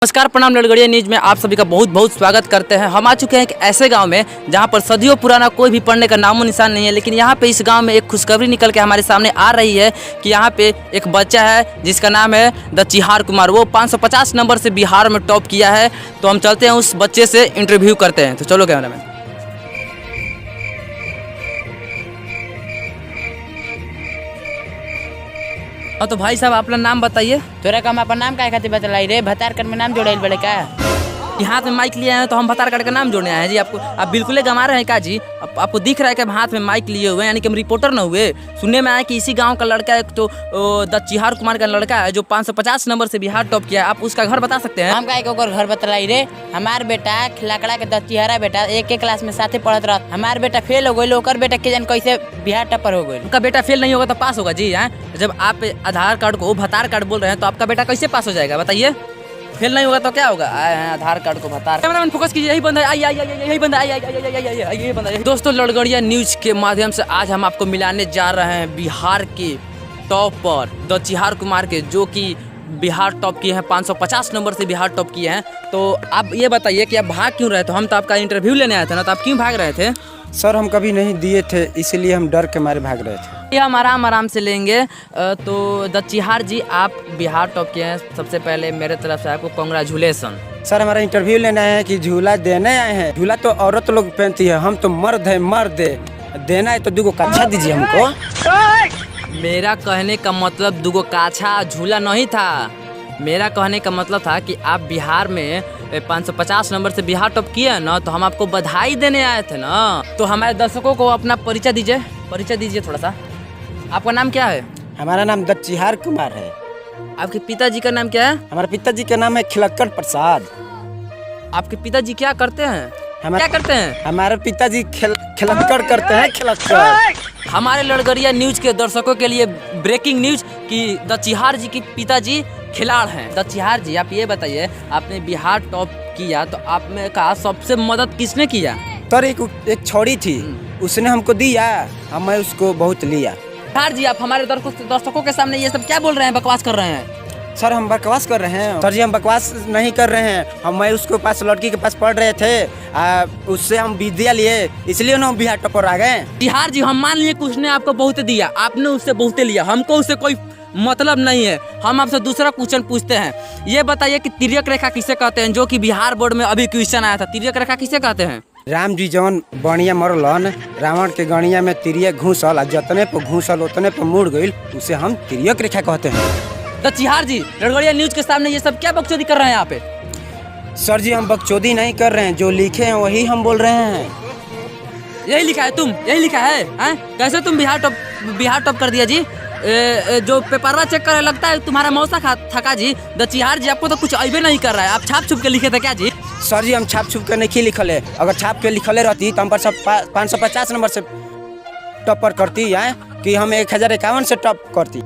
नमस्कार, प्रणाम। लड़गड़िया न्यूज में आप सभी का बहुत बहुत स्वागत करते हैं। हम आ चुके हैं एक ऐसे गांव में जहां पर सदियों पुराना कोई भी पढ़ने का नामो निशान नहीं है, लेकिन यहां पे इस गांव में एक खुशखबरी निकल के हमारे सामने आ रही है कि यहां पे एक बच्चा है जिसका नाम है दचिहार कुमार। वो 550 नंबर से बिहार में टॉप किया है। तो हम चलते हैं उस बच्चे से इंटरव्यू करते हैं। तो चलो कैमरा मैन। हाँ तो भाई साहब, अपना नाम बताइए। तोरा का हम अपन नाम काहे खातिर बतलाई रे? भतार कर में नाम जोड़ेल बड़े का? हाथ में माइक लिए हैं तो हम भतार कार्ड का नाम जोड़ने आए हैं जी। आपको आप बिल्कुल गंवा रहे हैं का जी? आपको दिख रहा है कि हम हाथ में माइक लिए हुए हैं, यानी कि हम रिपोर्टर न हुए। सुनने में आया कि इसी गांव का लड़का एक तो दचिहार कुमार का लड़का है जो 550 नंबर से बिहार टॉप किया है। आप उसका घर बता सकते हैं? हम काहे के ओकर घर बतलाई रे? हमार बेटा खिलाकड़ा के दचिहारा बेटा एक क्लास में साथे पढ़त रहा। हमार बेटा फेल हो गइल, ओकर बेटा के जान कैसे बिहार टॉपर हो गइल। उनका बेटा फेल नहीं होगा तो पास होगा जी? जब आप आधार कार्ड को भतार कार्ड बोल रहे हैं तो आपका बेटा कैसे पास हो जाएगा बताइए? फेल नहीं होगा तो क्या होगा? आए हैं आधार कार्ड को बता। कैमरामैन फोकस कीजिए। यही बंदा है, यही बंदा है, यही बंदा है। दोस्तों, लड़गड़िया न्यूज के माध्यम से आज हम आपको मिलाने जा रहे हैं बिहार के टॉपर दचिहार कुमार के, जो कि बिहार टॉप किए हैं, 550 नंबर से बिहार टॉप किए हैं। तो आप ये बताइए कि आप भाग क्यों रहे थे? हम तो आपका इंटरव्यू लेने आए थे ना, तो आप क्यों भाग रहे थे? सर, हम कभी नहीं दिए थे, इसीलिए हम डर के मारे भाग रहे थे। ये हम आराम से लेंगे। तो दचिहार जी, आप बिहार टॉप किए हैं। सबसे पहले मेरे तरफ से आपको कांग्रेचुलेसन। सर, हमारा इंटरव्यू लेना है कि झूला देने आए हैं? झूला तो औरत लोग पहनती है, हम तो मर्द है, मर्द देना है तो 2 कच्छा दीजिए हमको। मेरा कहने का मतलब 2 काछा झूला नहीं था। मेरा कहने का मतलब था कि आप बिहार में 550 नंबर से बिहार टॉप किए हैं ना, तो हम आपको बधाई देने आए थे ना। तो हमारे दर्शकों को अपना परिचय दीजिए थोड़ा सा। आपका नाम क्या है? हमारा नाम दचिहार कुमार है। आपके पिताजी का नाम क्या है? हमारे पिताजी का नाम है खिलक्कड़ प्रसाद। आपके पिताजी क्या करते हैं? क्या करते हैं? हमारे पिताजी खिलक्कड़ करते हैं, खिलक्कड़। हमारे लड़गड़िया न्यूज के दर्शकों के लिए ब्रेकिंग न्यूज कि दचिहार जी के पिताजी खिलाड़ हैं। दचिहार जी, आप ये बताइए, आपने बिहार टॉप किया तो आप में कहा सबसे मदद किसने किया? सर, एक छोड़ी थी, उसने हमको दिया, मैं उसको बहुत लिया। दचिहार जी, आप हमारे दर्शकों के सामने ये सब क्या बोल रहे हैं, बकवास कर रहे हैं? सर, हम बकवास कर रहे हैं? सर जी, हम बकवास नहीं कर रहे हैं। मैं उसके पास लड़की के पास पढ़ रहे थे, उससे हम विद्या लिए, इसलिए ना बिहार टॉपर आ गए। दचिहार जी, हम मान लिए कि उसने आपको बहुत दिया, आपने उससे बहुत लिया, हमको उससे कोई मतलब नहीं है। हम आपसे दूसरा क्वेश्चन पूछते हैं। ये बताइए कि तिर्यक रेखा किसे कहते हैं, जो कि बिहार बोर्ड में अभी क्वेश्चन आया था। तिर्यक रेखा किसे कहते हैं? राम जी जौन बणिया मरलन, रावण के गणिया में तिर्यक घुसल, जतने पर घुसल उतने पर मुड़ गइल, उसे हम तिर्यक रेखा कहते हैं। दचिहार जी, लड़गड़िया न्यूज के सामने ये सब क्या बकचोदी कर रहे हैं यहाँ पे? सर जी, हम बकचोदी नहीं कर रहे हैं, जो लिखे हैं वही हम बोल रहे हैं। यही लिखा है? यही लिखा है? कैसे तुम बिहार टॉप कर दिया जी? जो पेपरवा चेक कर लगता है तुम्हारा मौसा थका जी। दचिहार जी, आपको तो कुछ अइबे नहीं कर रहा है। आप छाप छुप के लिखे थे क्या जी? सर जी, हम छाप छुप के नहीं लिखल है। अगर छाप के लिखले रहती तो हम पर सब 550 नंबर से टॉपर करती है कि हम 1051 से टॉप करती।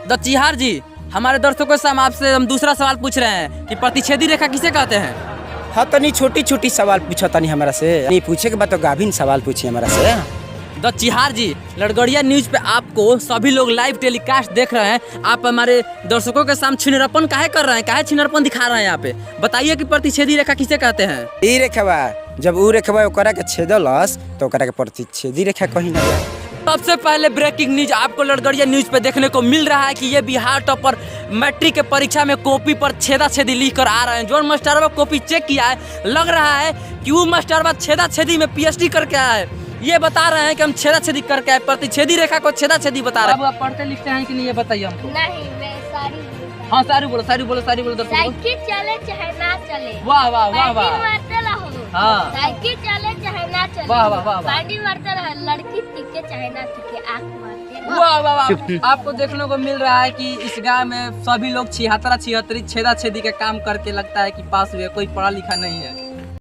दचिहार जी, हमारे दर्शकों से हम दूसरा सवाल पूछ रहे हैं कि प्रतिच्छेदी रेखा किसे कहते हैं? हाँ, तनी छोटी सवाल पूछा तनी हमारा से, नहीं पूछे के बाद तो गाभिन सवाल पूछिए हमारा से। दचिहार जी, लड़गड़िया न्यूज पे आपको सभी लोग लाइव टेलीकास्ट देख रहे हैं। आप हमारे दर्शकों के सामने छिनरपन काहे कर रहे हैं? काहे छिनरपन दिखा रहे हैं यहाँ पे? बताइए कि प्रतिच्छेदी रेखा किसे कहते हैं? ई रेखा, जब ऊ रेखा ओकरा के छेदलस तो ओकरा के प्रतिच्छेदी रेखा कहीं ना। सबसे पहले ब्रेकिंग न्यूज आपको लड़गड़िया न्यूज पे देखने को मिल रहा है कि ये बिहार टॉपर मैट्रिक के परीक्षा में कॉपी पर छेदी लिख कर आ रहे हैं। जो मास्टरवा कॉपी चेक किया है, लग रहा है कि वो मास्टरवा छेदी में PhD करके आया है। ये बता रहे हैं कि हम छेदी करके आए, प्रतिच्छेदी रेखा को छेदी बता रहे हैं। अब आप पढ़ते लिखते हैं कि नहीं, ये बताइए हमको। नहीं, मैं सारी। हाँ, सारी बोलो दर्शकों। साइकिल चले चाहे ना चले, वाह वाह वाह वाह। मारते रहो। हाँ। साइकिल चले चाहे ना चले, वाह वाह वाह। पानी मारते रहो। लड़की टिके चाहे ना टिके, आँख मारते रहो। वाह वाह वाह। आपको देखने को मिल रहा है कि इस गांव में सभी लोग छिहत्तरी छेदी के काम करके लगता है कि पास हुए, कोई पढ़ा लिखा नहीं है।